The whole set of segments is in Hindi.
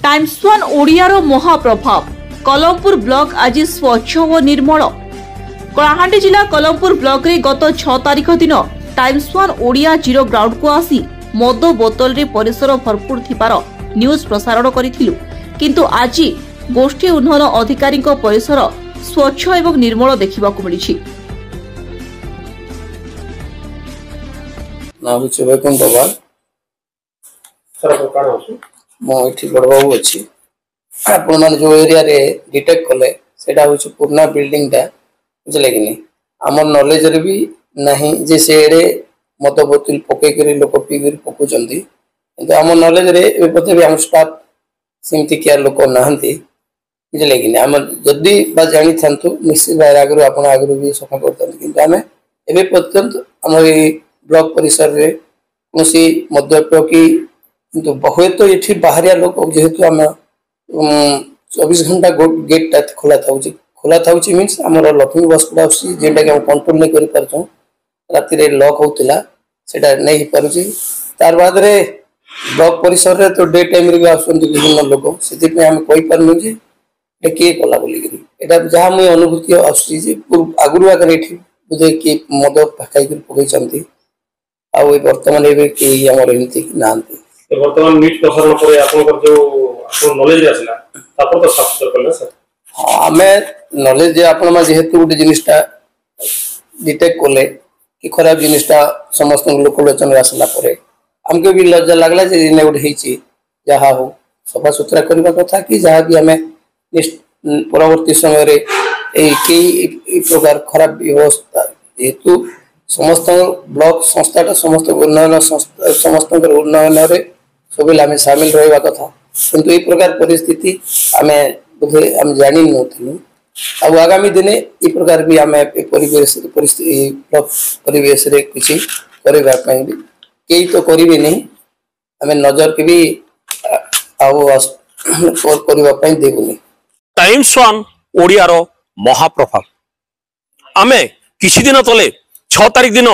टाइम्स वन ओडियार महाप्रभाव कलमपुर ब्लॉक आज स्वच्छ और निर्मल। कलाहांडी जिला कलमपुर ब्लॉक रे गत 6 तारिख दिन times One Odia zero ground को आसी मद बोतल रे परिसर भरपूर थिबार न्यूज प्रसारण करिथिलु, किंतु आज गोष्ठी उन्नयन अधिकारी परिसर स्वच्छ एवं निर्मल देखा मिली। बड़बाबू अच्छी आपने जो एरिया रे डिटेक्ट कले सेटा होछि पुराना बिल्डिंग टा बुझले कि नहीं आम नॉलेज रे भी नहीं जे सेडे मद बोतल पके करी लोक पी करी पकुचंती, किंतु आम नॉलेज रे ए पते भी हम स्टाफ सेमती किया लोक नाहंती बुझले कि नहीं आम जदी बा जानि थांतु निश्चित भाई आगरो आपण आगरो भी सफा करतन, किंतु आमे एबे पर्यंत हम ए ब्लॉक परिसर रे कोसी मद्यप की किंतु बहुत तो ये बाहरिया लोक जेहेतु आम 24 घंटा गेट टा खोला था मीन्स आम लक्ष्मी बस गुड़ा जेनटा कि कंट्रोल नहीं कर राति रे लॉक होता सेटा नहीं पारुची। तार बाद रे ब्लॉक परिसर रे तो डे टाइम रे भी आसुंती विभिन्न लोक से आम कहि पारनु जे एटा के कला बोली करी एटा जहां मुई अनुभूति आसुची जे आगुरु आगर एठी बुझे कि मद पकाई कर पकई चंती आ वर्तमान एबे के हमर एंती नांती वर्तमान न्यूज प्रसारण पर आपन जो आपन नॉलेज आसला तापर तो साफ सुथरा करला सर। हां हमें नॉलेज जे आपन मा जेहेतु गुटे जिनिसटा डिटेक्ट कोले कि खराब जिनिसटा समस्त लोकलोचन आसला परे हमके भी लज्जा लागला जे ने गुटे हेची जहा हो सफा सुथरा करबा कथा कि जहा भी हमें परवर्ती समय रे ए प्रकार खराब व्यवस्था जेहेतु समस्त ब्लॉक संस्थाटा समस्त उन्नयन संस्था समस्त उन्नयन रे सबले आम सामिल रहा कथा, किंतु ये प्रकार परिस्थिति आम बोधे आम जानी नथिलु। अब आगामी दिने ये प्रकार भी आम परिवेश परिस्थिति ब्लॉक परिवेश रे किछि करबा पई भी केई तो करिवे नहीं आम नजर के भी करबा पई देबुनी। टाइम्स वन ओडियार महाप्रभाव आमे किछि दिन तले 6 तारिख दिन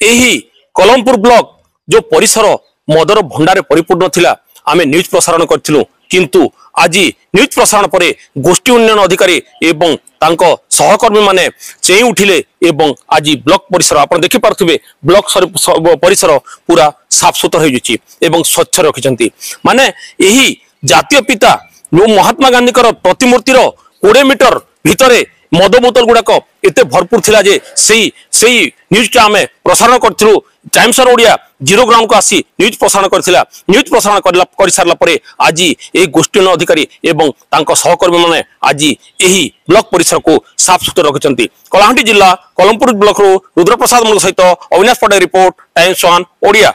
यही कलमपुर ब्लॉक जो परिसर मदर भंडारे परिपूर्ण थिला आमे न्यूज प्रसारण करथिलु, किंतु आज न्यूज प्रसारण परे गोष्ठी उन्नयन अधिकारी एवं तांको सहकर्मी माने चेई उठिले एवं आज ब्लॉक परिसर आपण देखि पारथुबे ब्लॉक परिसर पूरा साफ सुथरा हो जाछि एवं स्वच्छ रखिसंती। माने यही जातीय पिता जो महात्मा गांधी प्रतिमूर्ति 20 मीटर भितरे मद बोतल गुड़ाक एते भरपूर थिला जे सेई न्यूज आम प्रसारण करथिलु। Times One Odia zero ground को आसी न्यूज प्रसारण करथिला। न्यूज प्रसारण कर सारला परे आज ए गोष्ठी अधिकारी एवं तांको सहकर्मी माने आज एही ब्लॉक परिसर को साफ सुथरा रखिसंती। कलाहांडी जिला कलमपुर ब्लॉक रो रुद्रप्रसाद सहित अविनाश पटे रिपोर्ट टाइम्स वन ओडिया।